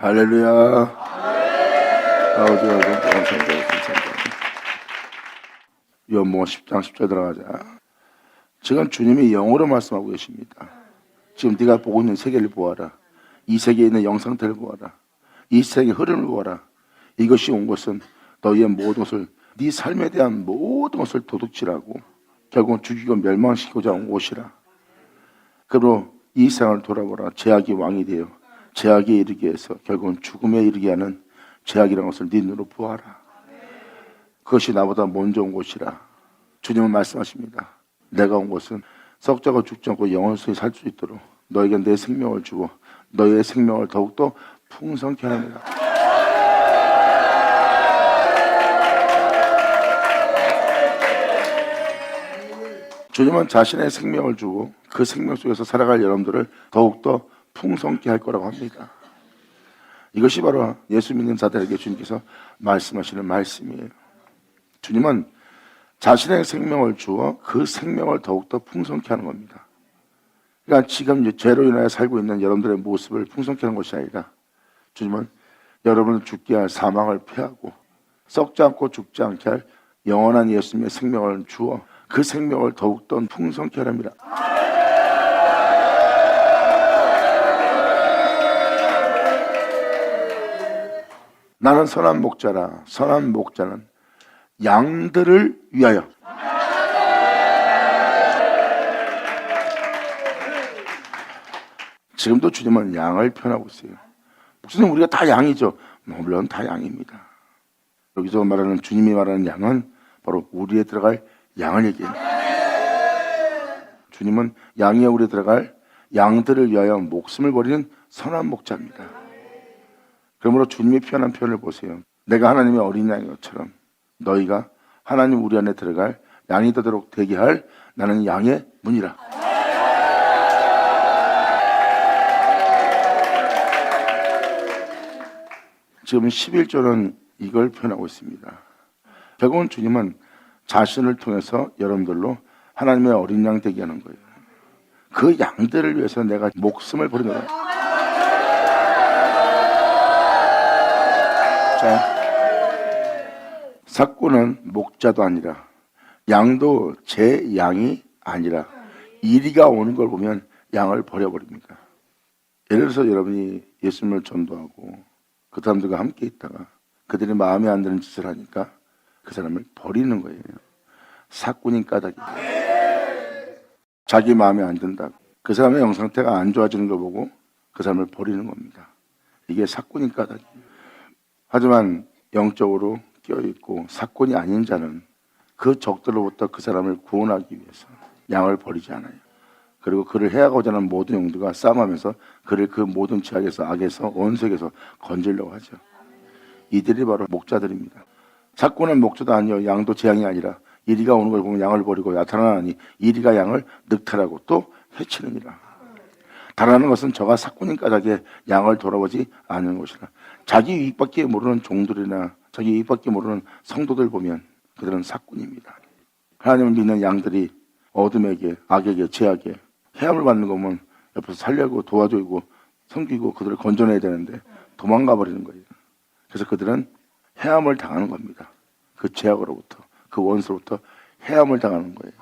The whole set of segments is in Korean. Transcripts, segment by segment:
할렐루야. 아버지가 감사합니다. 요한복음 10장 10절 들어가자. 지금 주님이 영어로 말씀하고 계십니다. 지금 네가 보고 있는 세계를 보아라. 이 세계에 있는 영상들을 보아라. 이 세계의 흐름을 보아라. 이것이 온 것은 너희의 모든 것을, 네 삶에 대한 모든 것을 도둑질하고 결국은 죽이고 멸망시키고자 온 곳이라. 그러므로 이 세상을 돌아보라. 죄악이 왕이 되어 죄악에 이르게 해서 결국은 죽음에 이르게 하는 죄악이라는 것을 네 눈으로 보아라. 그것이 나보다 먼저 온 곳이라. 주님은 말씀하십니다. 내가 온 것은 썩자고 죽지 않고 영원히 살 수 있도록 너에게 내 생명을 주고 너의 생명을 더욱더 풍성케 하느니라. 주님은 자신의 생명을 주고 그 생명 속에서 살아갈 여러분들을 더욱더 풍성케 할 거라고 합니다. 이것이 바로 예수 믿는 자들에게 주님께서 말씀하시는 말씀이에요. 주님은 자신의 생명을 주어 그 생명을 더욱더 풍성케 하는 겁니다. 그러니까 지금 죄로 인하여 살고 있는 여러분들의 모습을 풍성케 하는 것이 아니라 주님은 여러분을 죽게 할 사망을 피하고 썩지 않고 죽지 않게 할 영원한 예수님의 생명을 주어 그 생명을 더욱더 풍성케 하랍니다. 나는 선한 목자라. 선한 목자는 양들을 위하여. 지금도 주님은 양을 표현하고 있어요. 목사님, 우리가 다 양이죠. 물론 다 양입니다. 여기서 말하는 주님이 말하는 양은 바로 우리에 들어갈 양을 얘기해요. 주님은 양의 우리에 들어갈 양들을 위하여 목숨을 버리는 선한 목자입니다. 그러므로 주님이 표현한 표현을 보세요. 내가 하나님의 어린 양인 것처럼 너희가 하나님 우리 안에 들어갈 양이 되도록 되게 할 나는 양의 문이라. 지금 11조는 이걸 표현하고 있습니다. 결국은 주님은 자신을 통해서 여러분들로 하나님의 어린 양 되게 하는 거예요. 그 양들을 위해서 내가 목숨을 버리는 거예요. 자, 삭구는 목자도 아니라 양도 제 양이 아니라 이리가 오는 걸 보면 양을 버려버립니다. 예를 들어서 여러분이 예수님을 전도하고 그 사람들과 함께 있다가 그들이 마음에 안 드는 짓을 하니까 그 사람을 버리는 거예요. 사꾼인 까닭이. 자기 마음에 안 든다고 그 사람의 영상태가 안 좋아지는 걸 보고 그 사람을 버리는 겁니다. 이게 사꾼인 까닭이에요. 하지만 영적으로 껴있고 사꾼이 아닌 자는 그 적들로부터 그 사람을 구원하기 위해서 양을 버리지 않아요. 그리고 그를 해하고자 하는 모든 영들과 싸움하면서 그를 그 모든 죄악에서 악에서 원색에서 건지려고 하죠. 이들이 바로 목자들입니다. 사꾼은 목자도 아니요 양도 재앙이 아니라 이리가 오는 걸 보면 양을 버리고 나타나니 이리가 양을 늑탈하고 또 해치느니라. 달하는 것은 저가 사꾼인 까닭에 양을 돌아보지 않는 것이라. 자기 이익밖에 모르는 종들이나 자기 이익밖에 모르는 성도들 보면 그들은 사꾼입니다. 하나님을 믿는 양들이 어둠에게 악에게 죄악에 해함을 받는 거 보면 옆에서 살려고 도와주고 섬기고 그들을 건져내야 되는데 도망가 버리는 거예요. 그래서 그들은 해함을 당하는 겁니다. 그 죄악으로부터 그 원수로부터 해함을 당하는 거예요.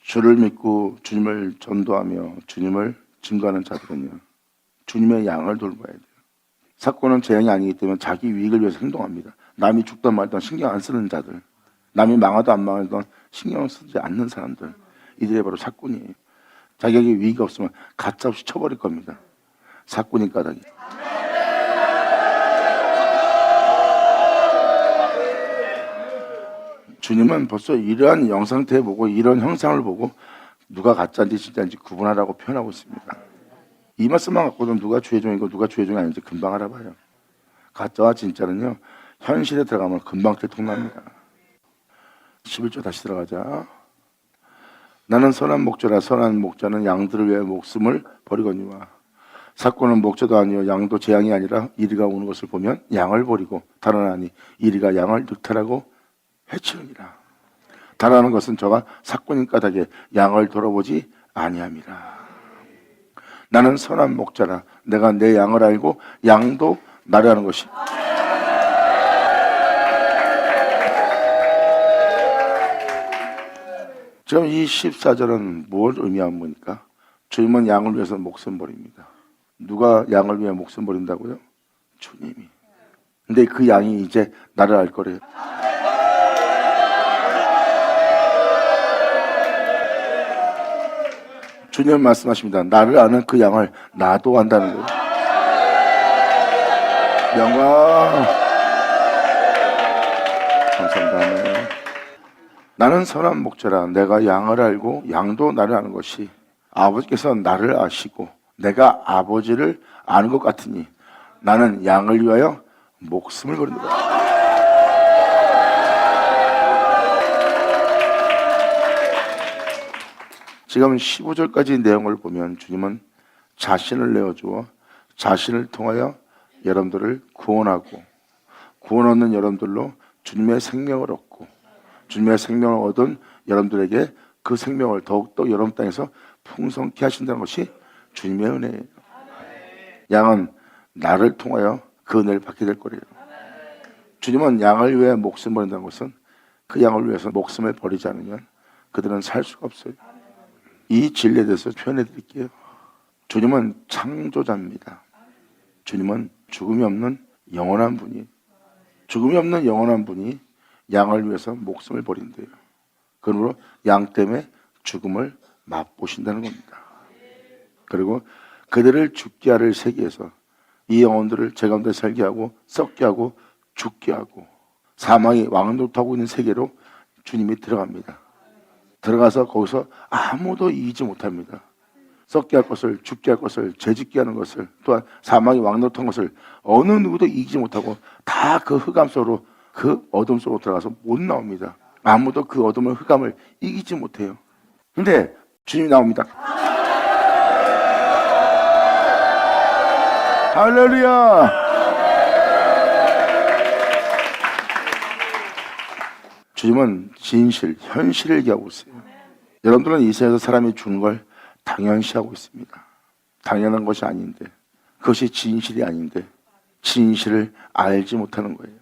주를 믿고 주님을 전도하며 주님을 증거하는 자들은요 주님의 양을 돌봐야 돼요. 사건은 재앙이 아니기 때문에 자기 이익을 위해서 행동합니다. 남이 죽든 말든 신경 안 쓰는 자들, 남이 망하든 안 망하든 신경 쓰지 않는 사람들, 이들이 바로 사꾼이에요. 자기에게 위기가 없으면 가짜없이 쳐버릴 겁니다. 사꾼인 까닭이. 주님은 벌써 이러한 영상태 보고 이런 형상을 보고 누가 가짜인지 진짜인지 구분하라고 표현하고 있습니다. 이 말씀만 갖고도 누가 주의 종이고 누가 주의 종이 아닌지 금방 알아봐요. 가짜와 진짜는요 현실에 들어가면 금방 들통납니다. 11조 다시 들어가자. 나는 선한 목자라. 선한 목자는 양들을 위해 목숨을 버리거니와 사꾼은 목자도 아니요 양도 재앙이 아니라 이리가 오는 것을 보면 양을 버리고 달아나니 이리가 양을 늑탈하고 해치느니라. 달아나는 것은 저가 사꾼인 까닭에 양을 돌아보지 아니함이라. 나는 선한 목자라. 내가 내 양을 알고 양도 나를 아는 것이. 지금 이 14절은 뭘 의미하는 겁니까? 주님은 양을 위해서 목숨 버립니다. 누가 양을 위해 목숨 버린다고요? 주님이. 근데 그 양이 이제 나를 알 거래요. 주님은 말씀하십니다. 나를 아는 그 양을 나도 안다는 거예요. 영광. 감사합니다. 나는 선한 목자라. 내가 양을 알고 양도 나를 아는 것이. 아버지께서 나를 아시고 내가 아버지를 아는 것 같으니 나는 양을 위하여 목숨을 버린다. 지금 15절까지 내용을 보면 주님은 자신을 내어주어 자신을 통하여 여러분들을 구원하고 구원 얻는 여러분들로 주님의 생명을 얻고 주님의 생명을 얻은 여러분들에게 그 생명을 더욱더 여러분 땅에서 풍성케 하신다는 것이 주님의 은혜예요. 양은 나를 통하여 그 은혜를 받게 될 거예요. 주님은 양을 위해 목숨을 버린다는 것은 그 양을 위해서 목숨을 버리지 않으면 그들은 살 수가 없어요. 이 진리에 대해서 표현해 드릴게요. 주님은 창조자입니다. 주님은 죽음이 없는 영원한 분이, 죽음이 없는 영원한 분이 양을 위해서 목숨을 버린대요. 그러므로 양 때문에 죽음을 맛보신다는 겁니다. 그리고 그들을 죽게 하를 세계에서 이 영혼들을 제 가운데 살게 하고 썩게 하고 죽게 하고 사망이 왕노릇하고 있는 세계로 주님이 들어갑니다. 들어가서 거기서 아무도 이기지 못합니다. 썩게 할 것을, 죽게 할 것을, 죄짓게 하는 것을, 또한 사망이 왕노릇한 것을 어느 누구도 이기지 못하고 다 그 흑암 속으로, 그 어둠 속으로 들어가서 못 나옵니다. 아무도 그 어둠을, 흑암을 이기지 못해요. 근데 주님이 나옵니다. 할렐루야! 주님은 진실, 현실을 얘기하고 있어요. 여러분들은 이 세상에서 사람이 죽는 걸 당연시하고 있습니다. 당연한 것이 아닌데, 그것이 진실이 아닌데 진실을 알지 못하는 거예요.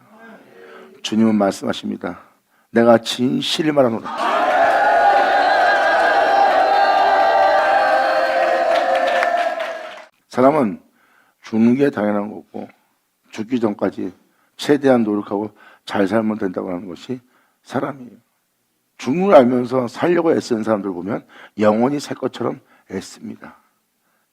주님은 말씀하십니다. 내가 진실을 말하노라. 사람은 죽는 게 당연한 거고 죽기 전까지 최대한 노력하고 잘 살면 된다고 하는 것이 사람이에요. 죽는 걸 알면서 살려고 애쓰는 사람들 보면 영원히 살 것처럼 애씁니다.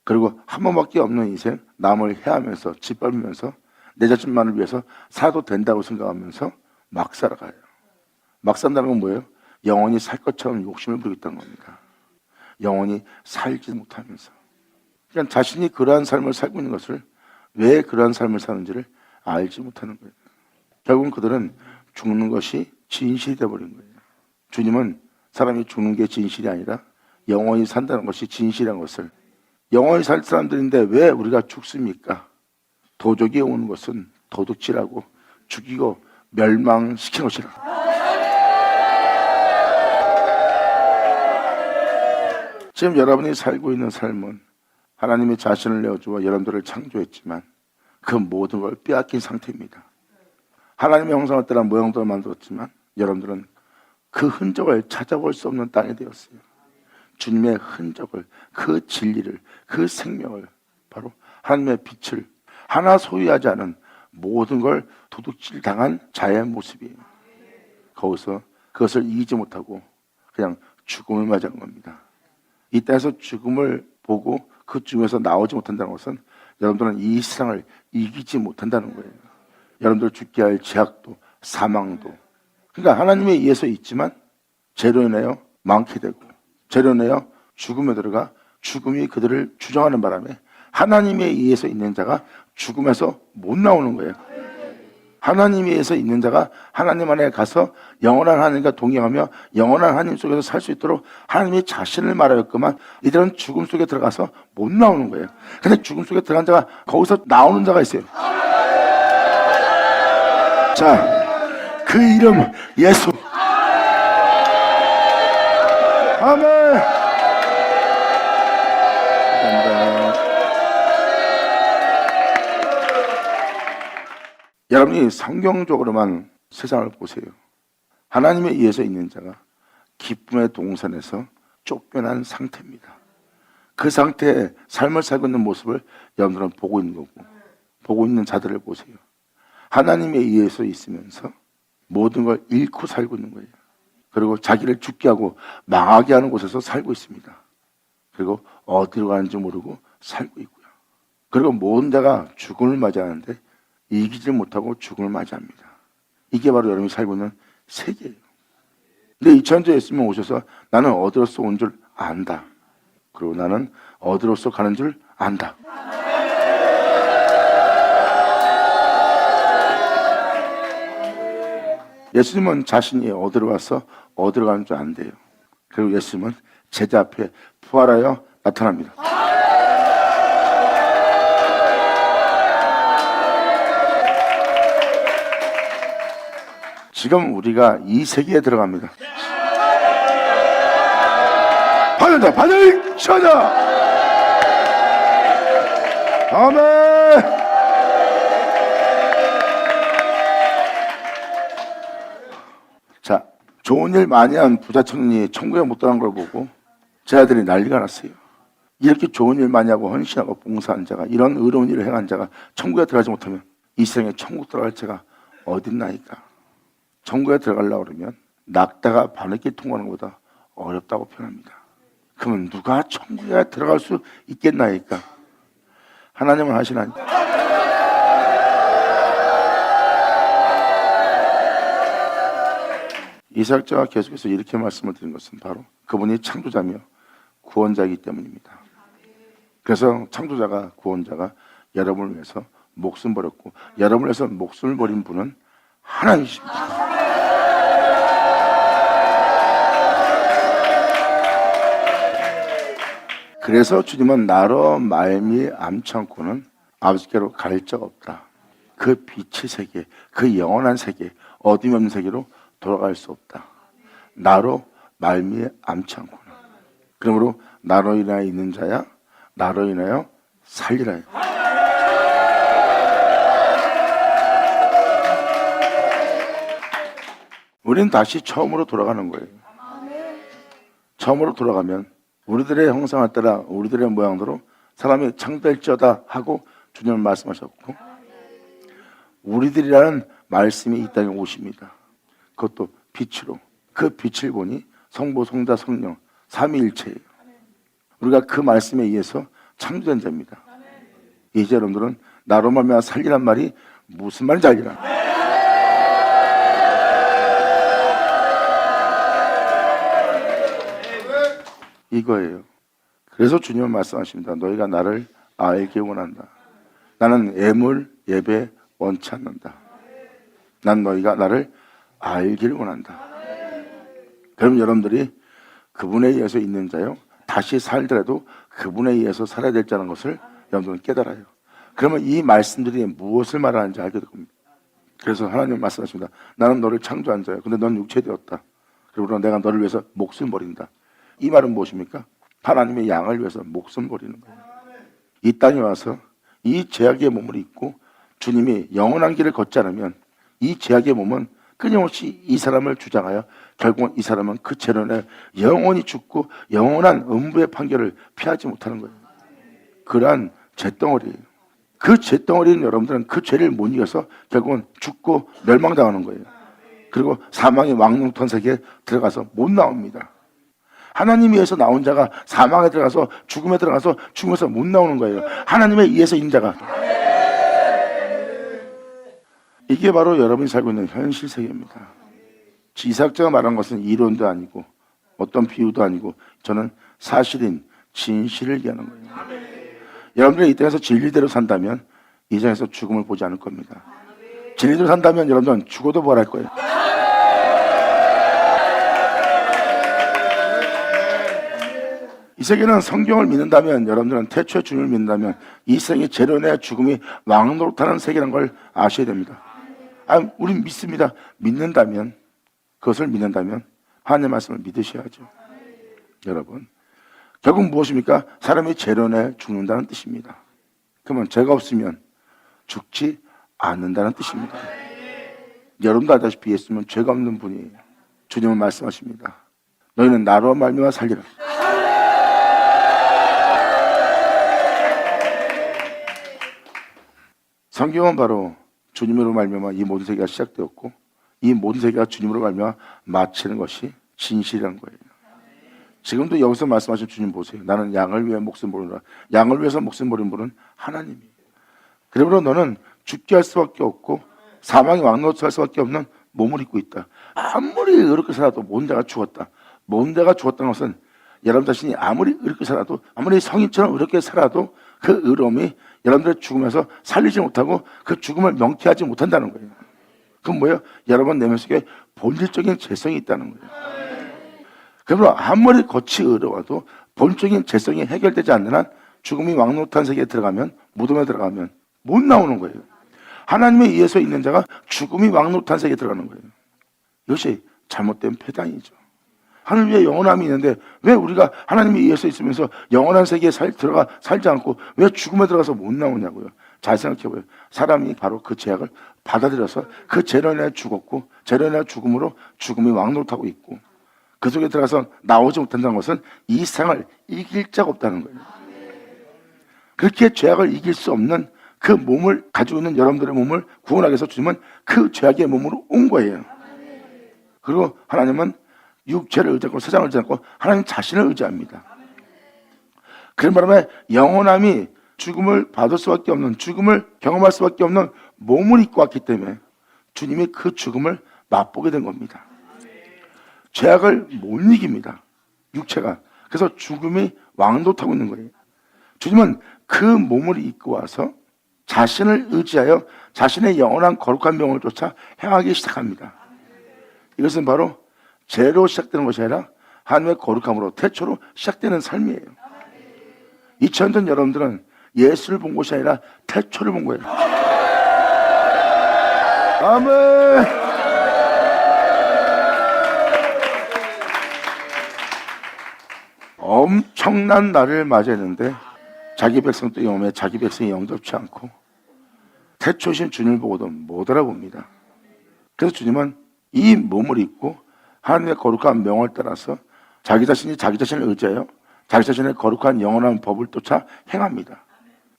그리고 한 번밖에 없는 인생, 남을 해하면서 짓밟으면서 내 자신만을 위해서 살아도 된다고 생각하면서 막 살아가요. 막 산다는 건 뭐예요? 영원히 살 것처럼 욕심을 부리겠다는 겁니다. 영원히 살지 못하면서. 그러니까 자신이 그러한 삶을 살고 있는 것을, 왜 그러한 삶을 사는지를 알지 못하는 거예요. 결국은 그들은 죽는 것이 진실이 되어버린 거예요. 주님은 사람이 죽는 게 진실이 아니라 영원히 산다는 것이 진실이라는 것을, 영원히 살 사람들인데 왜 우리가 죽습니까? 도적이 오는 것은 도둑질하고 죽이고 멸망시키는 것이라. 지금 여러분이 살고 있는 삶은 하나님이 자신을 내어주어 여러분들을 창조했지만 그 모든 걸 빼앗긴 상태입니다. 하나님의 형상을 따라 모양대로 만들었지만 여러분들은 그 흔적을 찾아볼 수 없는 땅이 되었어요. 주님의 흔적을, 그 진리를, 그 생명을, 바로 하나님의 빛을 하나 소유하지 않은 모든 걸 도둑질 당한 자의 모습이에요. 거기서 그것을 이기지 못하고 그냥 죽음을 맞이한 겁니다. 이 땅에서 죽음을 보고 그 중에서 나오지 못한다는 것은 여러분들은 이 세상을 이기지 못한다는 거예요. 여러분들 죽게 할 죄악도 사망도, 그러니까 하나님에 의해서 있지만 죄로 인하여 많게 되고 죄로 인하여 죽음에 들어가 죽음이 그들을 주장하는 바람에 하나님에 의해서 있는 자가 죽음에서 못 나오는 거예요. 하나님에 의해서 있는 자가 하나님 안에 가서 영원한 하나님과 동행하며 영원한 하나님 속에서 살 수 있도록 하나님이 자신을 말하였구만 이들은 죽음 속에 들어가서 못 나오는 거예요. 근데 죽음 속에 들어간 자가 거기서 나오는 자가 있어요. 자, 그 이름 예수. 아멘. 감사합니다. 여러분이 성경적으로만 세상을 보세요. 하나님에 의해서 있는 자가 기쁨의 동산에서 쫓겨난 상태입니다. 그 상태에 삶을 살고 있는 모습을 여러분들은 보고 있는 거고, 보고 있는 자들을 보세요. 하나님에 의해서 있으면서 모든 걸 잃고 살고 있는 거예요. 그리고 자기를 죽게 하고 망하게 하는 곳에서 살고 있습니다. 그리고 어디로 가는지 모르고 살고 있고요. 그리고 모든 자가 죽음을 맞이하는데 이기지 못하고 죽음을 맞이합니다. 이게 바로 여러분이 살고 있는 세계예요. 근데 2000년 예수님이 오셔서 나는 어디로서 온 줄 안다. 그리고 나는 어디로서 가는 줄 안다. 예수님은 자신이 어디로 와서 어디로 가는 줄 안대요. 그리고 예수님은 제자 앞에 부활하여 나타납니다. 지금 우리가 이 세계에 들어갑니다. 받는다, 받을 쳐자. 아멘. 자, 좋은 일 많이 한 부자 청년이 천국에 못 들어간 걸 보고 제 아들이 난리가 났어요. 이렇게 좋은 일 많이 하고 헌신하고 봉사한 자가, 이런 의로운 일을 행한 자가 천국에 들어가지 못하면 이 세상에 천국 들어갈 자가 어딨나이까. 천국에 들어가려고 그러면 낙타가 바늘길 통과하는 것보다 어렵다고 표현합니다. 그러면 누가 천국에 들어갈 수 있겠나이까. 하나님은 하시나니. 이삭자가 계속해서 이렇게 말씀을 드린 것은 바로 그분이 창조자며 구원자이기 때문입니다. 그래서 창조자가, 구원자가 여러분을 위해서 목숨 버렸고, 여러분을 위해서 목숨을 버린 분은 하나님이십니다. 그래서 주님은 나로 말미암지 않고는 아버지께로 갈 적 없다. 그 빛의 세계, 그 영원한 세계, 어둠없는 세계로 돌아갈 수 없다. 나로 말미암지 않고는. 그러므로 나로 인하여 있는 자야 나로 인하여 살리라. 우리는 다시 처음으로 돌아가는 거예요. 처음으로 돌아가면 우리들의 형상을 따라 우리들의 모양대로 사람이 창조될지어다 하고 주님은 말씀하셨고, 우리들이라는 말씀이 이 땅에 오십니다. 그것도 빛으로. 그 빛을 보니 성부, 성자, 성령 삼위일체예요. 우리가 그 말씀에 의해서 창조된 자입니다. 이제 여러분들은 나로 말미암아 살리란 말이 무슨 말인지 알리라. 이거예요. 그래서 주님은 말씀하십니다. 너희가 나를 알게 원한다. 나는 애물, 예배 원치 않는다. 난 너희가 나를 알기를 원한다. 그럼 여러분들이 그분에 의해서 있는 자요, 다시 살더라도 그분에 의해서 살아야 될 자라는 것을 여러분들은 깨달아요. 그러면 이 말씀들이 무엇을 말하는지 알게 될 겁니다. 그래서 하나님 말씀하십니다. 나는 너를 창조한 자야. 근데 넌 육체되었다. 그리고 내가 너를 위해서 목숨 버린다. 이 말은 무엇입니까? 하나님의 양을 위해서 목숨 버리는 거예요. 이 땅에 와서 이 죄악의 몸을 입고 주님이 영원한 길을 걷지 않으면 이 죄악의 몸은 끊임없이 이 사람을 주장하여 결국은 이 사람은 그 죄로 인해 영원히 죽고 영원한 음부의 판결을 피하지 못하는 거예요. 그러한 죄덩어리예요. 그 죄덩어리는 여러분들은 그 죄를 못 이겨서 결국은 죽고 멸망당하는 거예요. 그리고 사망의 왕릉턴 세계에 들어가서 못 나옵니다. 하나님에 의해서 나온 자가 사망에 들어가서 죽음에 들어가서 죽음에서 못 나오는 거예요. 하나님에 의해서 있는 자가. 이게 바로 여러분이 살고 있는 현실 세계입니다. 이삭자가 말한 것은 이론도 아니고 어떤 비유도 아니고 저는 사실인 진실을 얘기하는 거예요. 여러분들이 이 땅에서 진리대로 산다면 이 세상에서 죽음을 보지 않을 겁니다. 진리대로 산다면 여러분들은 죽어도 부활할 거예요. 이 세계는 성경을 믿는다면, 여러분들은 태초의 주님을 믿는다면 이 세상의 재련의 죽음이 왕노릇하는 세계라는 걸 아셔야 됩니다. 우린 믿습니다. 믿는다면, 그것을 믿는다면 하나님의 말씀을 믿으셔야죠. 여러분, 결국 무엇입니까? 사람이 재련에 죽는다는 뜻입니다. 그러면 죄가 없으면 죽지 않는다는 뜻입니다. 여러분도 알다시피 예수님은 죄가 없는 분이에요. 주님은 말씀하십니다. 너희는 나로 말미암아 살리라. 성경은 바로 주님으로 말미암아 이 모든 세계가 시작되었고 이 모든 세계가 주님으로 말미암아 마치는 것이 진실이라는 거예요. 지금도 여기서 말씀하신 주님 보세요. 나는 양을 위해 목숨 버리노라. 양을 위해서 목숨 버린 분은 하나님이에요. 그러므로 너는 죽게 할 수밖에 없고 사망이 왕노릇할 수밖에 없는 몸을 입고 있다. 아무리 의롭게 살아도 모든 자가 죽었다. 모든 자가 죽었다는 것은 여러분 자신이 아무리 의롭게 살아도 아무리 성인처럼 의롭게 살아도 그 의로움이 여러분들의 죽음에서 살리지 못하고 그 죽음을 명쾌하지 못한다는 거예요. 그건 뭐예요? 여러분 내면 속에 본질적인 죄성이 있다는 거예요. 그러므로 아무리 겉이 의로워도 본적인 죄성이 해결되지 않는 한 죽음이 왕노릇한 세계에 들어가면 무덤에 들어가면 못 나오는 거예요. 하나님에 의해서 있는 자가 죽음이 왕노릇한 세계에 들어가는 거예요. 이것이 잘못된 패당이죠. 하늘 위에 영원함이 있는데 왜 우리가 하나님에 의해서 있으면서 영원한 세계에 들어가 살지 않고 왜 죽음에 들어가서 못 나오냐고요. 잘 생각해봐요. 사람이 바로 그 죄악을 받아들여서 그 죄로 인해 죽었고 죄로 인해 죽음으로 죽음이 왕노릇하고 있고 그 속에 들어가서 나오지 못한다는 것은 이 세상을 이길 자가 없다는 거예요. 그렇게 죄악을 이길 수 없는 그 몸을 가지고 있는 여러분들의 몸을 구원하기 위해서 주님은 그 죄악의 몸으로 온 거예요. 그리고 하나님은 육체를 의지하고 세상을 의지하고 하나님 자신을 의지합니다. 그런 바람에 영원함이 죽음을 받을 수밖에 없는 죽음을 경험할 수밖에 없는 몸을 입고 왔기 때문에 주님이 그 죽음을 맛보게 된 겁니다. 죄악을 못 이깁니다. 육체가. 그래서 죽음이 왕노릇하고 있는 거예요. 주님은 그 몸을 입고 와서 자신을 의지하여 자신의 영원한 거룩한 명을 쫓아 행하기 시작합니다. 이것은 바로 죄로 시작되는 것이 아니라 하나님의 거룩함으로 태초로 시작되는 삶이에요. 2000년 전 여러분들은 예수를 본 것이 아니라 태초를 본 거예요. 아멘. 엄청난 날을 맞이했는데 자기 백성도 영험해 자기 백성이 영접치 않고 태초신 주님을 보고도 못 알아봅니다. 그래서 주님은 이 몸을 입고 하나님의 거룩한 명을 따라서 자기 자신이 자기 자신을 의지하여 자기 자신의 거룩한 영원한 법을 쫓아 행합니다.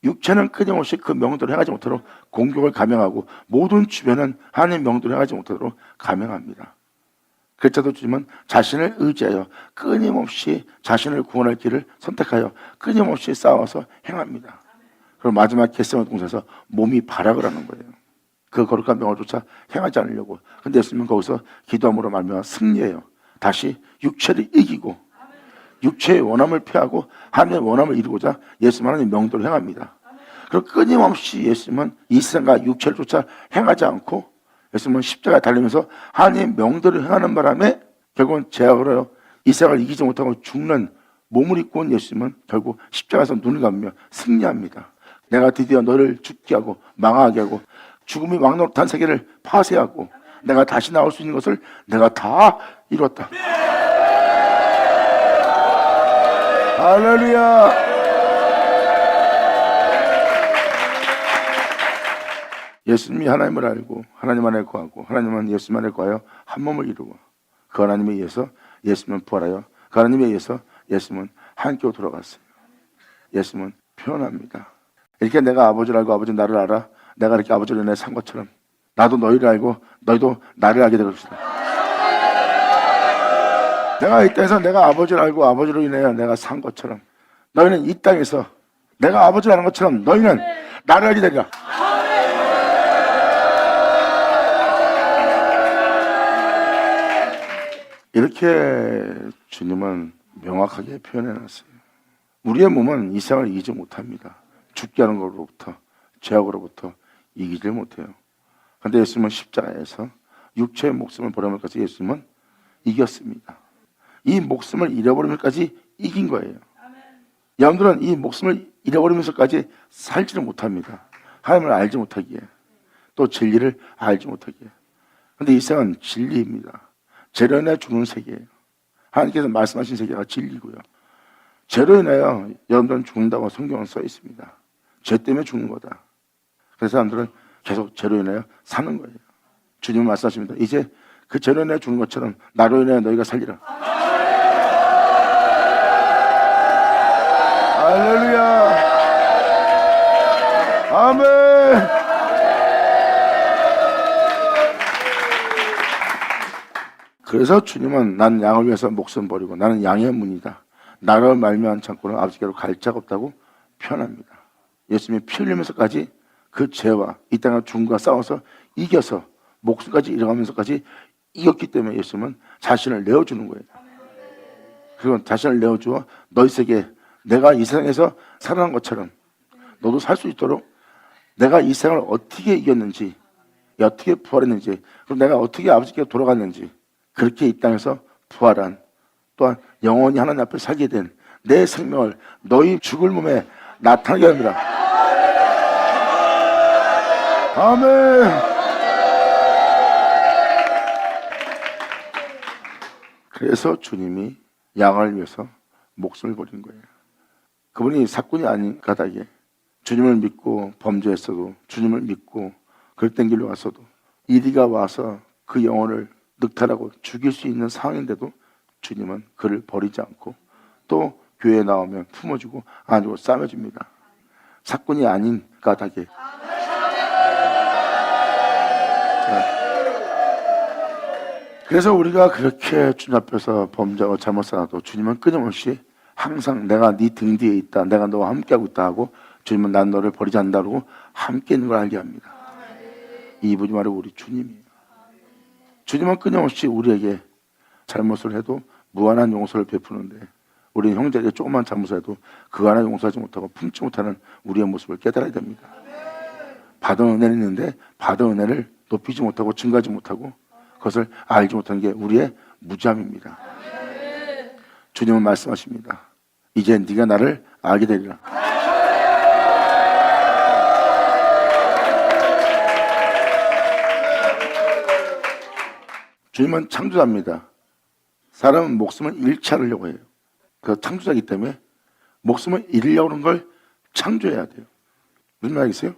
육체는 끊임없이 그 명도를 행하지 못하도록 공격을 감행하고 모든 주변은 하나님의 명도를 행하지 못하도록 감행합니다. 그렇자도 주님은 자신을 의지하여 끊임없이 자신을 구원할 길을 선택하여 끊임없이 싸워서 행합니다. 그리고 마지막 겟세마네 동산에서 몸이 발악을 하는 거예요. 그 거룩한 명을 쫓아 행하지 않으려고. 근데 예수님은 거기서 기도함으로 말미암아 승리해요. 다시 육체를 이기고 육체의 원함을 피하고 하나님의 원함을 이루고자 예수님 하나님의 명도를 행합니다. 그리고 끊임없이 예수님은 이 세상과 육체를 쫓아 행하지 않고 예수님은 십자가에 달리면서 하나님의 명도를 행하는 바람에 결국은 죄악을 하여 이 세상을 이기지 못하고 죽는 몸을 입고 온 예수님은 결국 십자가에서 눈을 감으며 승리합니다. 내가 드디어 너를 죽게 하고 망하게 하고 죽음이 왕노릇한 세계를 파쇄하고 내가 다시 나올 수 있는 것을 내가 다 이뤘다. 할렐루야. 예수님이 하나님을 알고 하나님 안에 거하고 하나님은 예수님 안에 거하여 한 몸을 이루고 그 하나님에 의해서 예수님은 부활하여 그 하나님에 의해서 예수님은 한교로 돌아갔어요. 예수님은 표현합니다. 이렇게 내가 아버지를 알고 아버지는 나를 알아. 내가 이렇게 아버지를 내 산 것처럼 나도 너희를 알고 너희도 나를 알게 될 것이다. 내가 이 땅에서 내가 아버지를 알고 아버지로 인하여 내가 산 것처럼 너희는 이 땅에서 내가 아버지를 아는 것처럼 너희는 나를 알게 되리라. 이렇게 주님은 명확하게 표현해놨어요. 우리의 몸은 이 세상을 이기지 못합니다. 죽게 하는 것으로부터 죄악으로부터 이기지 못해요. 그런데 예수님은 십자가에서 육체의 목숨을 버리면까지 예수님은 이겼습니다. 이 목숨을 잃어버리면까지 이긴 거예요. 여러분들은 이 목숨을 잃어버리면서까지 살지를 못합니다. 하나님을 알지 못하기에 또 진리를 알지 못하기에. 그런데 이 세상은 진리입니다. 죄로 인해 죽는 세계예요. 하나님께서 말씀하신 세계가 진리고요. 죄로 인하여 여러분들은 죽는다고 성경은 써 있습니다. 죄 때문에 죽는 거다. 그래서 사람들은 계속 죄로 인하여 사는 거예요. 주님은 말씀하십니다. 이제 그 죄로 인하여 죽는 것처럼 나로 인하여 너희가 살리라. 할렐루야. 아멘. 그래서 주님은 난 양을 위해서 목숨 버리고 나는 양의 문이다. 나를 말미암은 창고는 아버지께로 갈 자가 없다고 표현합니다. 예수님이 피 흘리면서까지 그 죄와 이 땅의 죽음과 싸워서 이겨서 목숨까지 잃어가면서까지 이겼기 때문에 예수님은 자신을 내어주는 거예요. 그리고 자신을 내어주어 너희에게 내가 이 세상에서 살아난 것처럼 너도 살 수 있도록 내가 이 세상을 어떻게 이겼는지, 어떻게 부활했는지, 그리고 내가 어떻게 아버지께 돌아갔는지, 그렇게 이 땅에서 부활한, 또한 영원히 하나님 앞에 살게 된 내 생명을 너희 죽을 몸에 나타나게 합니다. 아멘. 그래서 주님이 양을 위해서 목숨을 버린 거예요. 그분이 사꾼이 아닌 까닭에 주님을 믿고 범죄했어도, 주님을 믿고 그릇된 길로 왔어도 이리가 와서 그 영혼을 늑탈하고 죽일 수 있는 상황인데도 주님은 그를 버리지 않고 또 교회에 나오면 품어주고 안고 싸매줍니다. 사꾼이 아닌 까닭에. 그래서 우리가 그렇게 주님 앞에서 범죄하고 잘못 살아도 주님은 끊임없이 항상 내가 네 등 뒤에 있다, 내가 너와 함께하고 있다 하고 주님은 난 너를 버리지 않는다고 함께 있는 걸 알게 합니다. 이분이 바로 우리 주님이에요. 주님은 끊임없이 우리에게 잘못을 해도 무한한 용서를 베푸는데 우리는 형제에게 조그만 잘못을 해도 그 하나 용서하지 못하고 품지 못하는 우리의 모습을 깨달아야 됩니다. 받은 은혜는 있는데 받은 은혜를 높이지 못하고 증가하지 못하고 그것을 알지 못하는 게 우리의 무지함입니다. 주님은 말씀하십니다. 이제 네가 나를 알게 되리라. 주님은 창조자입니다. 사람은 목숨을 잃지 않으려고 해요. 그 창조자이기 때문에 목숨을 잃으려고 하는 걸 창조해야 돼요. 무슨 말이겠어요?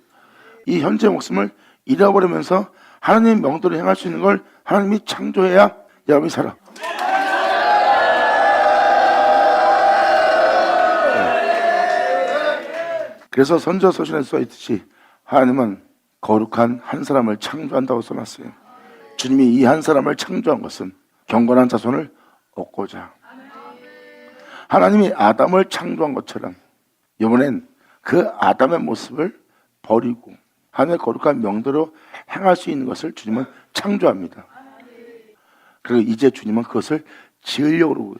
이 현재 목숨을 잃어버리면서 하나님의 명도를 행할 수 있는 걸 하나님이 창조해야 여러분이 살아. 그래서 선지자 서신에 써있듯이 하나님은 거룩한 한 사람을 창조한다고 써놨어요. 주님이 이 한 사람을 창조한 것은 경건한 자손을 얻고자. 하나님이 아담을 창조한 것처럼 이번엔 그 아담의 모습을 버리고 하나님의 거룩한 명대로 행할 수 있는 것을 주님은 창조합니다. 그리고 이제 주님은 그것을 지으려고 그러고요.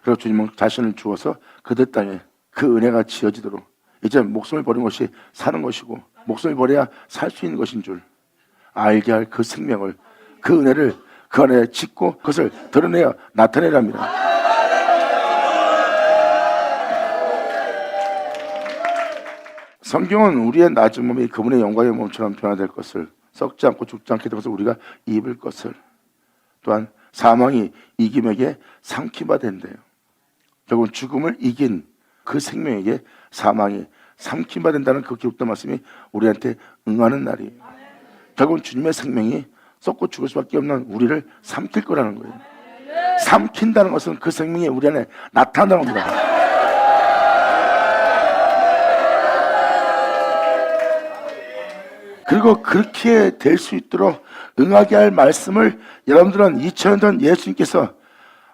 그리고 주님은 자신을 주어서 그들 땅에 그 은혜가 지어지도록 이제 목숨을 버린 것이 사는 것이고 목숨을 버려야 살 수 있는 것인 줄 알게 할 그 생명을, 그 은혜를 그 안에 짓고 그것을 드러내어 나타내려 합니다. 성경은 우리의 낮은 몸이 그분의 영광의 몸처럼 변화될 것을, 썩지 않고 죽지 않게 된 것을 우리가 입을 것을, 또한 사망이 이김에게 삼키바 된대요. 결국은 죽음을 이긴 그 생명에게 사망이 삼키바 된다는 그 기록된 말씀이 우리한테 응하는 날이에요. 결국은 주님의 생명이 썩고 죽을 수밖에 없는 우리를 삼킬 거라는 거예요. 삼킨다는 것은 그 생명이 우리 안에 나타난다는 겁니다. 그리고 그렇게 될 수 있도록 응하게 할 말씀을 여러분들은 2000년 전 예수님께서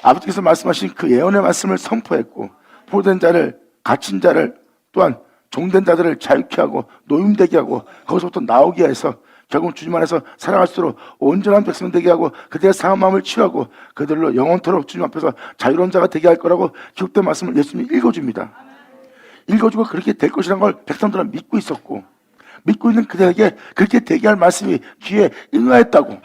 아버지께서 말씀하신 그 예언의 말씀을 선포했고, 포로된 자를, 갇힌 자를, 또한 종된 자들을 자유케 하고 노임되게 하고 거기서부터 나오게 해서 결국 주님 안에서 살아갈수록 온전한 백성 되게 하고 그들의 상한 마음을 치유하고 그들로 영원토록 주님 앞에서 자유로운 자가 되게 할 거라고 기록된 말씀을 예수님이 읽어줍니다. 읽어주고 그렇게 될 것이라는 걸 백성들은 믿고 있었고, 믿고 있는 그들에게 그렇게 되게 할 말씀이 귀에 응하였다고.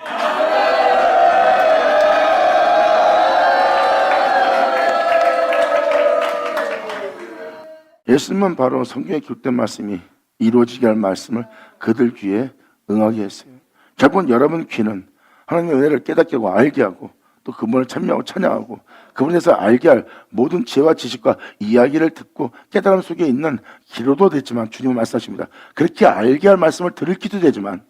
예수님은 바로 성경에 기록된 말씀이 이루어지게 할 말씀을 그들 귀에 응하게 했어요. 결국은 여러분 귀는 하나님의 은혜를 깨닫게 하고 알게 하고 또 그분을 찬미하고 찬양하고 그분에서 알게 할 모든 지혜와 지식과 이야기를 듣고 깨달음 속에 있는 기도도 되지만 주님은 말씀하십니다. 그렇게 알게 할 말씀을 들을 기도 되지만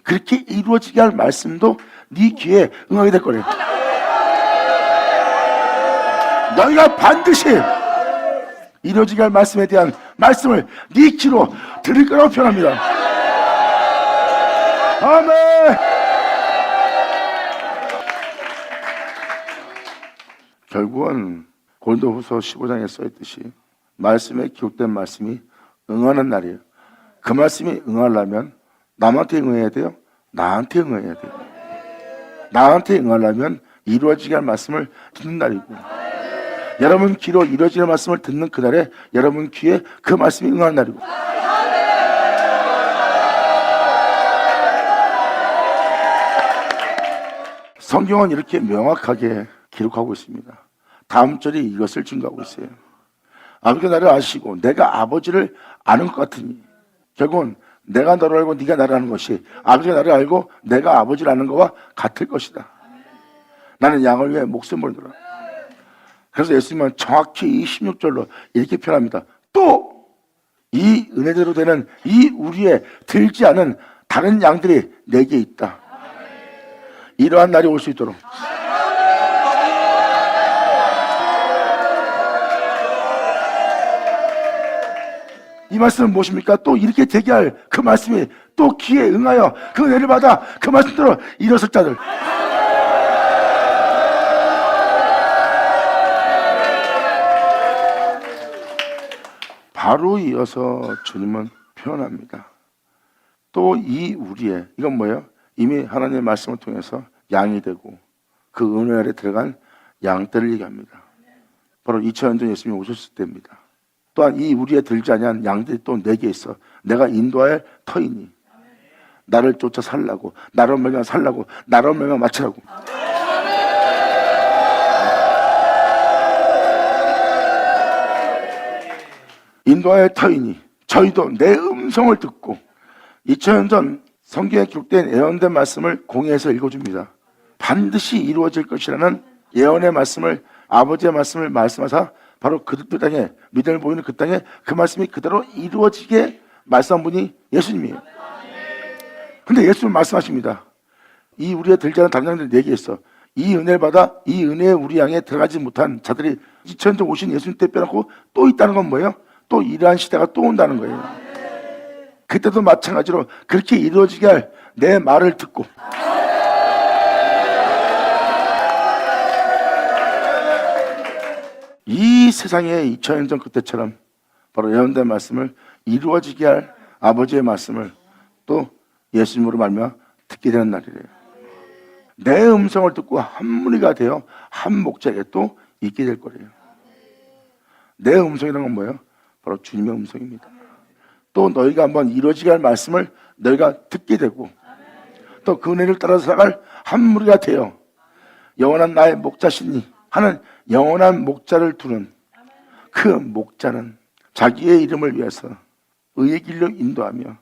그렇게 이루어지게 할 말씀도 네 귀에 응하게 될 거래요. 너희가 반드시 이루어지게 할 말씀에 대한 말씀을 네 귀로 들을 거라고 표현합니다. 아멘. 결국은 고린도후서 15장에 써있듯이 말씀에 기록된 말씀이 응하는 날이에요. 그 말씀이 응하려면 남한테 응해야 돼요? 나한테 응해야 돼요. 나한테 응하려면 이루어지게 할 말씀을 듣는 날이고 여러분 귀로 이루어지는 말씀을 듣는 그날에 여러분 귀에 그 말씀이 응하는 날이고 성경은 이렇게 명확하게 기록하고 있습니다. 다음 절이 이것을 증거하고 있어요. 아버지가 나를 아시고 내가 아버지를 아는 것 같으니 결국은 내가 너를 알고 네가 나를 아는 것이 아버지가 나를 알고 내가 아버지를 아는 것과 같을 것이다. 나는 양을 위해 목숨을 들어. 그래서 예수님은 정확히 이 16절로 이렇게 표현합니다. 또 이 은혜대로 되는 이 우리의 들지 않은 다른 양들이 내게 있다. 이러한 날이 올 수 있도록 이 말씀은 무엇입니까? 또 이렇게 되게 할 그 말씀이 또 귀에 응하여 그 은혜를 받아 그 말씀대로 일어설 자들 바로 이어서 주님은 표현합니다. 또 이 우리의 이건 뭐예요? 이미 하나님의 말씀을 통해서 양이 되고 그 은혜 아래 들어간 양떼를 얘기합니다. 바로 2000년 전 예수님이 오셨을 때입니다. 또한 이 우리의 들지 아니한 양들이 또 내게 있어 내가 인도할 터이니 나를 쫓아 살라고 나를 mer며 살라고 나를 mer며 마치라고 인도할 터이니 저희도 내 음성을 듣고 2000년 전 성경에 기록된 예언된 말씀을 공의해서 읽어줍니다. 반드시 이루어질 것이라는 예언의 말씀을 아버지의 말씀을 말씀하사 바로 그 땅에 믿음을 보이는 그 땅에 그 말씀이 그대로 이루어지게 말씀한 분이 예수님이에요. 근데 예수님 말씀하십니다. 이 우리의 들지 않은 다른 양들이 내게 있어. 이 은혜를 받아 이 은혜의 우리 양에 들어가지 못한 자들이 2000년 전 오신 예수님 때 빼놓고 또 있다는 건 뭐예요? 또 이러한 시대가 또 온다는 거예요. 그때도 마찬가지로 그렇게 이루어지게 할 내 말을 듣고 이 세상의 2000년 전 그때처럼 바로 예언된 말씀을 이루어지게 할 아버지의 말씀을 또 예수님으로 말미암아 듣게 되는 날이래요. 내 음성을 듣고 한 무리가 되어 한 목자에게 또 있게 될 거래요. 내 음성이라는 건 뭐예요? 바로 주님의 음성입니다. 또 너희가 한번 이루어지게 할 말씀을 너희가 듣게 되고 또 그 은혜를 따라 살아갈 한 무리가 되어 영원한 나의 목자시니 하는 영원한 목자를 두는 그 목자는 자기의 이름을 위해서 의의 길로 인도하며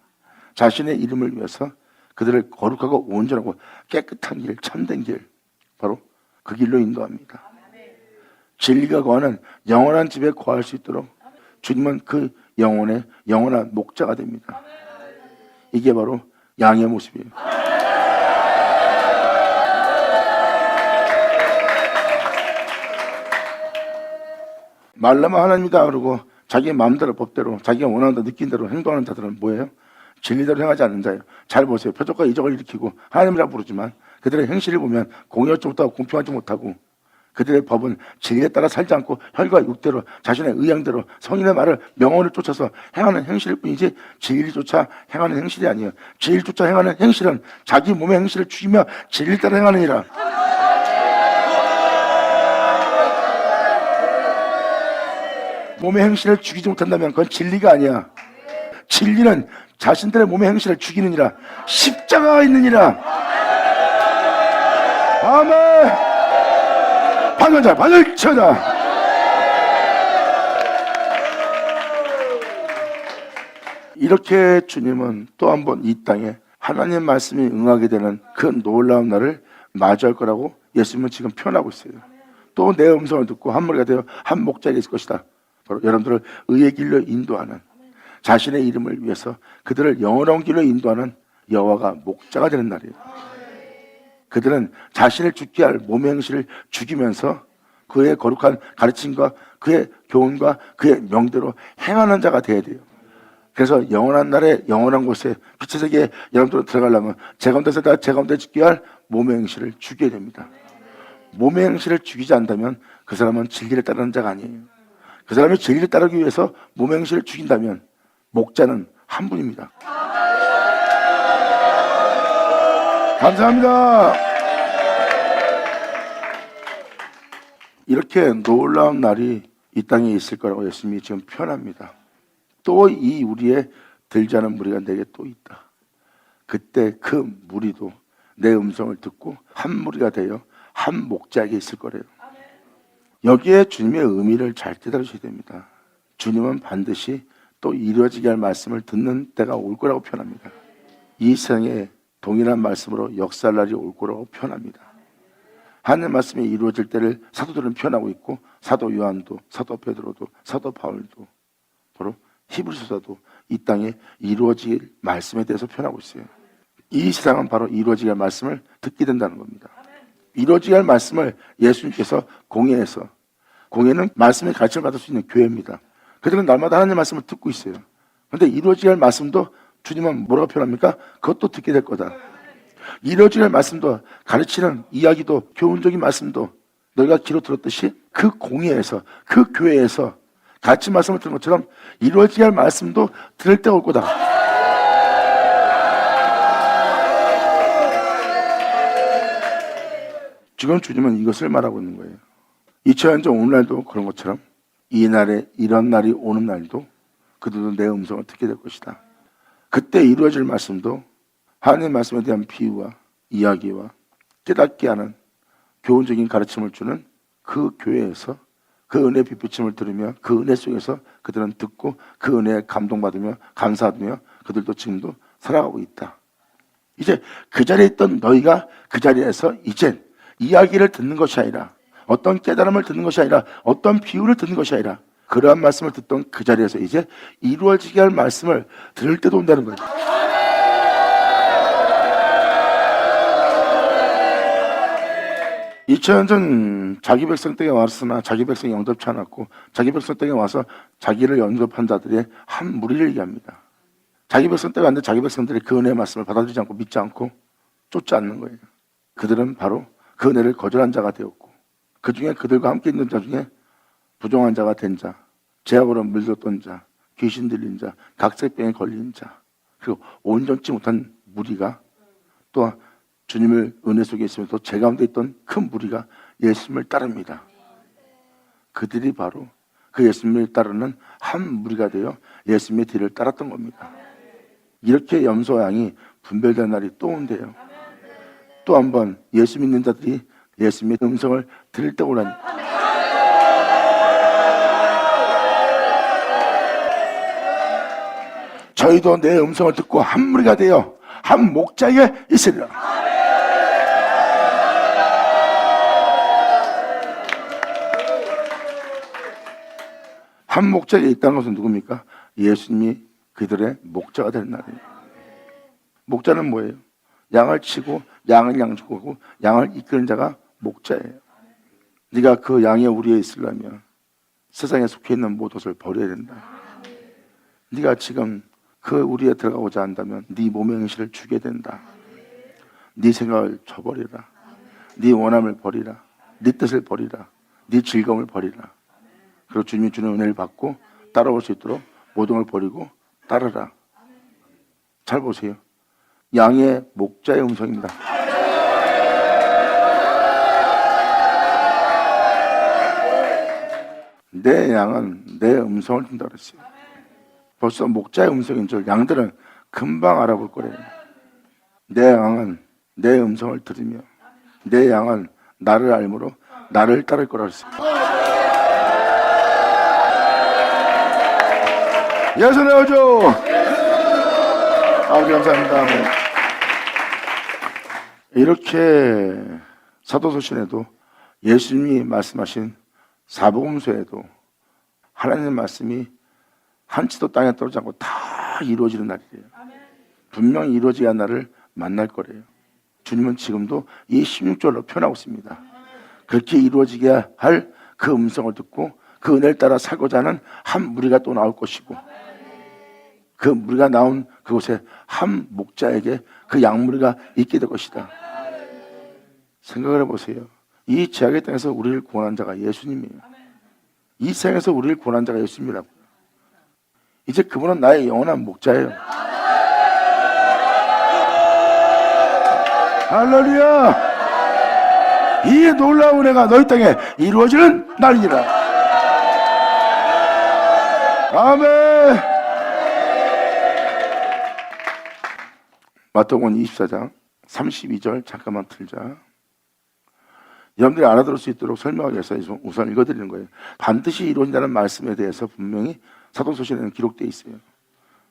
자신의 이름을 위해서 그들을 거룩하고 온전하고 깨끗한 길, 참된 길 바로 그 길로 인도합니다. 진리가 거하는 영원한 집에 거할 수 있도록 주님은 그 영혼의 영원한 목자가 됩니다. 이게 바로 양의 모습이에요. 말라면 하나님이다 그러고 자기 마음대로 법대로 자기가 원하는 대로 느낀 대로 행동하는 자들은 뭐예요? 진리대로 행하지 않는 자예요. 잘 보세요. 표적과 이적을 일으키고 하나님이라고 부르지만 그들의 행실을 보면 공의하지 못하고 공평하지 못하고 그들의 법은 진리에 따라 살지 않고 혈과 육대로 자신의 의향대로 성인의 말을 명언을 쫓아서 행하는 행실일 뿐이지 진리조차 행하는 행실이 아니에요. 진리조차 행하는 행실은 자기 몸의 행실을 죽이며 진리를 따라 행하느니라. 몸의 행실을 죽이지 못한다면 그건 진리가 아니야. 진리는 자신들의 몸의 행실을 죽이느니라. 십자가가 있느니라. 아멘. 받는 받을 쳐다. 이렇게 주님은 또 한 번 이 땅에 하나님 말씀이 응하게 되는 그 놀라운 날을 맞이할 거라고 예수님은 지금 표현하고 있어요. 또 내 음성을 듣고 한 무리가 되어 한 목자에게 있을 것이다. 바로 여러분들을 의의 길로 인도하는, 자신의 이름을 위해서 그들을 영원한 길로 인도하는 여호와가 목자가 되는 날이에요. 그들은 자신을 죽게 할 몸의 행실을 죽이면서 그의 거룩한 가르침과 그의 교훈과 그의 명대로 행하는 자가 되어야 돼요. 그래서 영원한 날에 영원한 곳에 빛의 세계에 여러분들로 들어가려면 제 가운데서 다 제 가운데 죽게 할 몸의 행실을 죽여야 됩니다. 몸의 행실을 죽이지 않다면 그 사람은 진리를 따르는 자가 아니에요. 그 사람이 진리를 따르기 위해서 몸의 행실을 죽인다면 목자는 한 분입니다. 감사합니다. 이렇게 놀라운 날이 이 땅에 있을 거라고 예수님이 지금 표현합니다. 또 이 우리의 들지 않은 무리가 내게 또 있다. 그때 그 무리도 내 음성을 듣고 한 무리가 되어 한 목자에게 있을 거래요. 여기에 주님의 의미를 잘 깨달으셔야 됩니다. 주님은 반드시 또 이루어지게 할 말씀을 듣는 때가 올 거라고 표현합니다. 이 세상에 동일한 말씀으로 역사할 날이 올 거라고 표현합니다. 하나님의 말씀이 이루어질 때를 사도들은 표현하고 있고, 사도 요한도, 사도 베드로도, 사도 바울도, 바로 히브리서도 이 땅에 이루어질 말씀에 대해서 표현하고 있어요. 이 세상은 바로 이루어지게 할 말씀을 듣게 된다는 겁니다. 이루어지게 할 말씀을 예수님께서 공예해서, 공예는 말씀의 가르침을 받을 수 있는 교회입니다. 그들은 날마다 하나님의 말씀을 듣고 있어요. 그런데 이루어지게 할 말씀도 주님은 뭐라고 표현합니까? 그것도 듣게 될 거다. 이루어지게 할 말씀도, 가르치는 이야기도, 교훈적인 말씀도 너희가 귀로 들었듯이 그 공예에서, 그 교회에서 같이 말씀을 들은 것처럼 이루어지게 할 말씀도 들을 때가 올 거다. 지금 주님은 이것을 말하고 있는 거예요. 2000년 전 오늘날도 그런 것처럼 이 날에 이런 날이 오는 날도 그들도 내 음성을 듣게 될 것이다. 그때 이루어질 말씀도 하나님의 말씀에 대한 비유와 이야기와 깨닫게 하는 교훈적인 가르침을 주는 그 교회에서 그 은혜의 빛비침을 들으며 그 은혜 속에서 그들은 듣고 그 은혜에 감동받으며 감사하며 그들도 지금도 살아가고 있다. 이제 그 자리에 있던 너희가 그 자리에서 이제 이야기를 듣는 것이 아니라, 어떤 깨달음을 듣는 것이 아니라, 어떤 비유를 듣는 것이 아니라, 그러한 말씀을 듣던 그 자리에서 이제 이루어지게 할 말씀을 들을 때도 온다는 거죠. 2000년 전 자기 백성 댁에 왔으나 자기 백성이 영접치 않았고, 자기 백성 댁에 와서 자기를 영접한 자들의 한 무리를 얘기합니다. 자기 백성 댁에 왔는데 자기 백성들이 그 은혜의 말씀을 받아들이지 않고 믿지 않고 쫓지 않는 거예요. 그들은 바로 그 은혜를 거절한 자가 되었고, 그 중에 그들과 함께 있는 자 중에 부정한 자가 된 자, 죄악으로 물들었던 자, 귀신 들린 자, 각색병에 걸린 자, 그리고 온전치 못한 무리가, 또 주님을 은혜 속에 있으면서 제 가운데 있던 큰 무리가 예수님을 따릅니다. 그들이 바로 그 예수님을 따르는 한 무리가 되어 예수님의 뒤를 따랐던 겁니다. 이렇게 염소와 양이 분별된 날이 또 온대요. 또 한 번 예수 믿는 자들이 예수님의 음성을 들을 때 오라니. 저희도 내 음성을 듣고 한 무리가 되어 한 목자에게 있으리라. 한 목자에게 있다는 것은 누굽니까? 예수님이 그들의 목자가 되는 날이에요. 목자는 뭐예요? 양을 치고 양을 양육하고 양을 이끄는 자가 목자예요. 네가 그 양의 우리에 있으려면 세상에 속해 있는 모든 것을 버려야 된다. 네가 지금 그 우리에 들어가고자 한다면 네 몸의 행실을 주게 된다. 네 생각을 저버리라. 네 원함을 버리라. 네 뜻을 버리라. 네 즐거움을 버리라. 그리고 주님이 주는 은혜를 받고 따라올 수 있도록 모든 걸 버리고 따르라. 잘 보세요. 양의 목자의 음성입니다. 내 양은 내 음성을 듣는다 그랬어요. 벌써 목자의 음성인 줄 양들은 금방 알아볼 거래요. 내 양은 내 음성을 들으며 내 양은 나를 알므로 나를 따를 거라 그랬어요. 예수 내어줘. 아버지 감사합니다. 이렇게 사도서신에도 예수님이 말씀하신 사복음서에도 하나님의 말씀이 한치도 땅에 떨어지지 않고 다 이루어지는 날이래요. 분명히 이루어져야 할 날을 만날 거래요. 주님은 지금도 이 16절로 표현하고 있습니다. 그렇게 이루어지게 할 그 음성을 듣고 그 은혜를 따라 살고자 하는 한 무리가 또 나올 것이고, 그 무리가 나온 그곳에 한 목자에게 그 양무리가 있게 될 것이다. 생각을 해보세요. 이 죄악의 땅에서 우리를 구원한 자가 예수님이에요. 이 세상에서 우리를 구원한 자가 예수님이라고요. 이제 그분은 나의 영원한 목자예요. 할렐루야! 이 놀라운 은혜가 너희 땅에 이루어지는 날이니라. 아멘. 마태복음 24장 32절 잠깐만 틀자. 여러분들이 알아들을 수 있도록 설명하기 위해서 우선 읽어드리는 거예요. 반드시 이루어진다는 말씀에 대해서 분명히 사도서신에는 기록되어 있어요.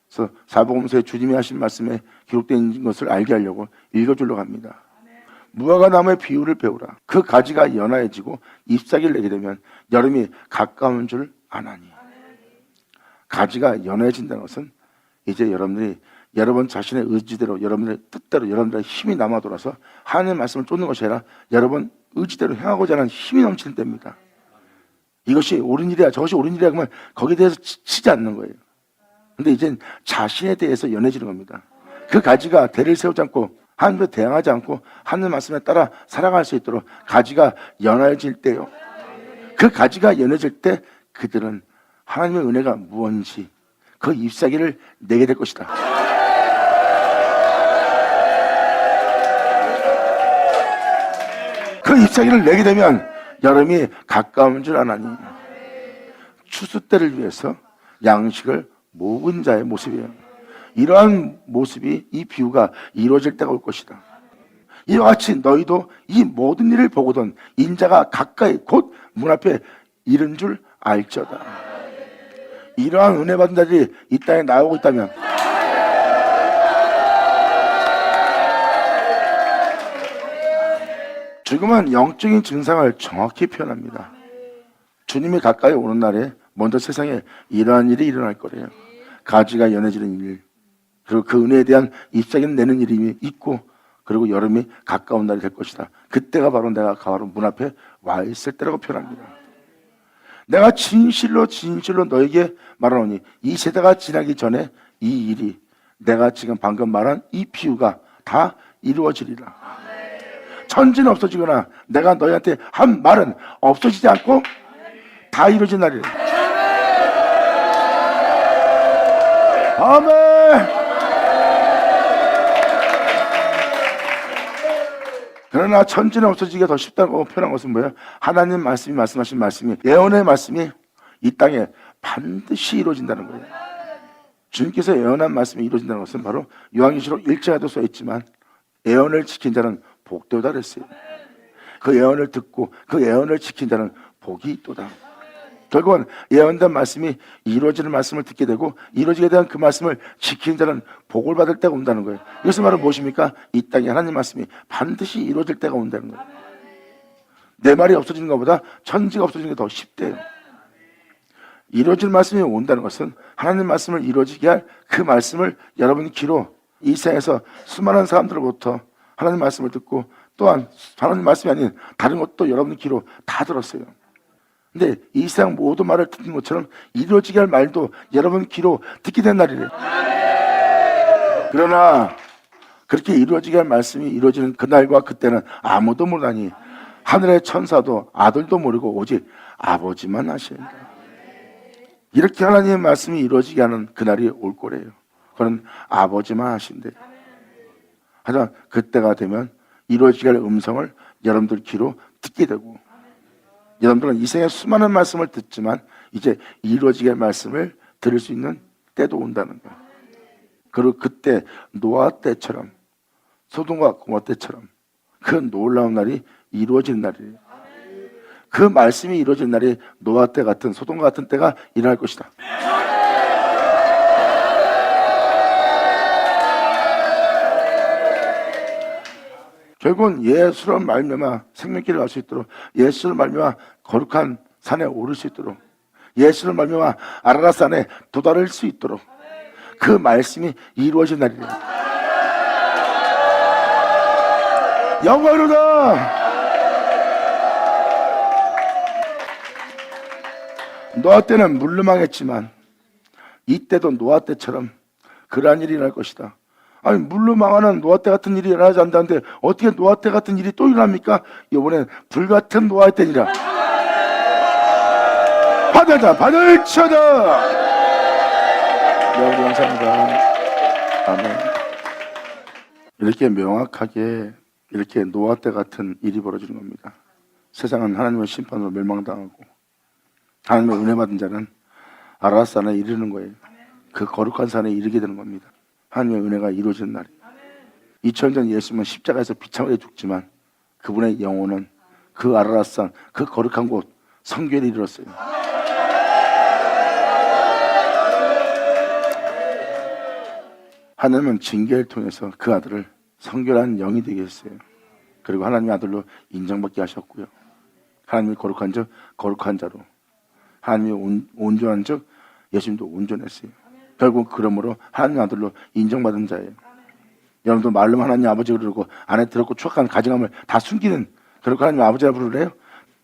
그래서 사복음서에 주님이 하신 말씀에 기록되어 있는 것을 알게 하려고 읽어주려고 합니다. 무화과 나무의 비유를 배우라. 그 가지가 연하해지고 잎사귀를 내게 되면 여름이 가까운 줄 아나니. 가지가 연해진다는 것은 이제 여러분들이 여러분 자신의 의지대로, 여러분들의 뜻대로, 여러분들의 힘이 남아 돌아서 하나님의 말씀을 쫓는 것이 아니라 여러분 의지대로 행하고자 하는 힘이 넘치는 때입니다. 이것이 옳은 일이야, 저것이 옳은 일이야 그러면 거기에 대해서 치지 않는 거예요. 근데 이젠 자신에 대해서 연해지는 겁니다. 그 가지가 대를 세우지 않고 하나님께 대항하지 않고 하나님의 말씀에 따라 살아갈 수 있도록 가지가 연해질 때요. 그 가지가 연해질 때 그들은 하나님의 은혜가 무언지 그 잎사귀를 내게 될 것이다. 그 잎사귀를 내게 되면 여름이 가까운 줄 아나니. 추수 때를 위해서 양식을 모은 자의 모습이에요. 이러한 모습이, 이 비유가 이루어질 때가 올 것이다. 이와 같이 너희도 이 모든 일을 보거든 인자가 가까이 곧 문 앞에 이른 줄 알지어다. 이러한 은혜 받은 자들이 이 땅에 나오고 있다면 지금은 영적인 증상을 정확히 표현합니다. 주님이 가까이 오는 날에 먼저 세상에 이러한 일이 일어날 거래요. 가지가 연해지는 일, 그리고 그 은혜에 대한 잎사귀를 내는 일이 있고, 그리고 여름이 가까운 날이 될 것이다. 그때가 바로 내가 바로 문 앞에 와 있을 때라고 표현합니다. 내가 진실로 진실로 너에게 말하노니 이 세대가 지나기 전에 이 일이, 내가 지금 방금 말한 이 비유가 다 이루어지리라. 천지는 없어지거나 내가 너희한테 한 말은 없어지지 않고 다 이루어진 날이라. 아멘. 그러나 천지는 없어지기가 더 쉽다고 표현한 것은 뭐예요? 하나님 말씀이 말씀하신 말씀이, 예언의 말씀이 이 땅에 반드시 이루어진다는 거예요. 주님께서 예언한 말씀이 이루어진다는 것은 바로 요한계시록 1장에도 써있지만 예언을 지킨 자는 복되다 그랬어요. 그 예언을 듣고 그 예언을 지킨 자는 복이 있도다. 결국은 예언된 말씀이 이루어지는 말씀을 듣게 되고 이루어지게 된 그 말씀을 지키는 자는 복을 받을 때가 온다는 거예요. 이것은 바로 무엇입니까? 이 땅에 하나님 말씀이 반드시 이루어질 때가 온다는 거예요. 내 말이 없어지는 것보다 천지가 없어지는 게 더 쉽대요. 이루어질 말씀이 온다는 것은 하나님 말씀을 이루어지게 할 그 말씀을 여러분 귀로 이 세상에서 수많은 사람들로부터 하나님 말씀을 듣고, 또한 하나님 말씀이 아닌 다른 것도 여러분 귀로 다 들었어요. 근데 이 세상 모든 말을 듣는 것처럼 이루어지게 할 말도 여러분 귀로 듣게 된 날이래요. 그러나 그렇게 이루어지게 할 말씀이 이루어지는 그날과 그때는 아무도 모르다니 하늘의 천사도 아들도 모르고 오직 아버지만 아신다. 이렇게 하나님의 말씀이 이루어지게 하는 그날이 올 거래요. 그건 아버지만 아신대. 하지만 그때가 되면 이루어지게 할 음성을 여러분들 귀로 듣게 되고, 여러분들은 이 생에 수많은 말씀을 듣지만 이제 이루어지게 할 말씀을 들을 수 있는 때도 온다는 거예요. 그리고 그때 노아 때처럼, 소돔과 고모라 때처럼 그 놀라운 날이 이루어지는 날이에요. 그 말씀이 이루어진 날이 노아 때 같은, 소돔과 같은 때가 일어날 것이다. 결국은 예수로 말미암아 생명길을 갈 수 있도록, 예수로 말미암아 거룩한 산에 오를 수 있도록, 예수로 말미암아 아라랏 산에 도달할 수 있도록 그 말씀이 이루어진 날이에요. 영광이로다. 노아 때는 물로 망했지만 이때도 노아 때처럼 그러한 일이 일어날 것이다. 아니, 물로 망하는 노아 때 같은 일이 일어나지 않는다는데 어떻게 노아 때 같은 일이 또 일어납니까? 이번엔 불같은 노아 때니라. 받아자, 받을쳐다. 네, 감사합니다. 아멘. 이렇게 명확하게 이렇게 노아 때 같은 일이 벌어지는 겁니다. 세상은 하나님의 심판으로 멸망당하고 하나님의 은혜 받은 자는 아라랏 산에 이르는 거예요. 그 거룩한 산에 이르게 되는 겁니다. 하나님의 은혜가 이루어지는 날이에요. 2000년 전 예수님은 십자가에서 비참하게 죽지만 그분의 영혼은 그 아라랏 산, 그 거룩한 곳 성결에 이르렀어요. 하나님은 징계를 통해서 그 아들을 성결한 영이 되게 했어요. 그리고 하나님의 아들로 인정받게 하셨고요. 하나님이 거룩한 적 거룩한 자로, 하나님이 온전한 적 예수님도 온전했어요. 결국 그러므로 하나님의 아들로 인정받은 자예요. 여러분도 말로만 하나님 아버지 그러고 안에 들었고 추억한 가정함을 다 숨기는 그렇게 하나님 아버지라 부르래요?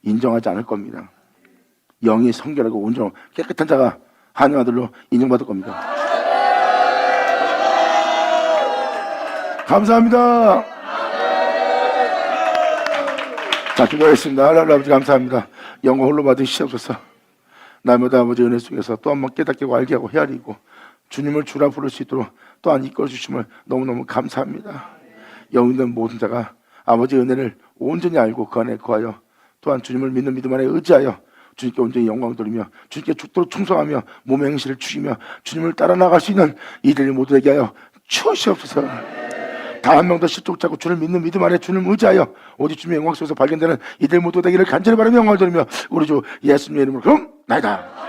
인정하지 않을 겁니다. 영이 성결하고 온전하고 깨끗한 자가 하나님 아들로 인정받을 겁니다. 감사합니다. 자, 기도하겠습니다. 하나님 아버지 감사합니다. 영광 홀로 받으시옵소서. 날마다 아버지 은혜 속에서 또 한 번 깨닫게 하고 알게 하고 헤아리고 주님을 주라 부를 수 있도록 또한 이끌어 주심을 너무너무 감사합니다. 영이 있는 모든 자가 아버지 은혜를 온전히 알고 그 안에 거하여 또한 주님을 믿는 믿음 안에 의지하여 주님께 온전히 영광 돌리며 주님께 죽도록 충성하며 몸의 행실을 죽이며 주님을 따라 나갈 수 있는 이들이 모두 되게 하여 주시옵소서. 단 한 명도 실족자고 주를 믿는 믿음 안에 주님을 의지하여 오직 주님의 영광 속에서 발견되는 이들 모두 되기를 간절히 바라며 영광을 돌리며 우리 주 예수님의 이름으로 그럼 나이다.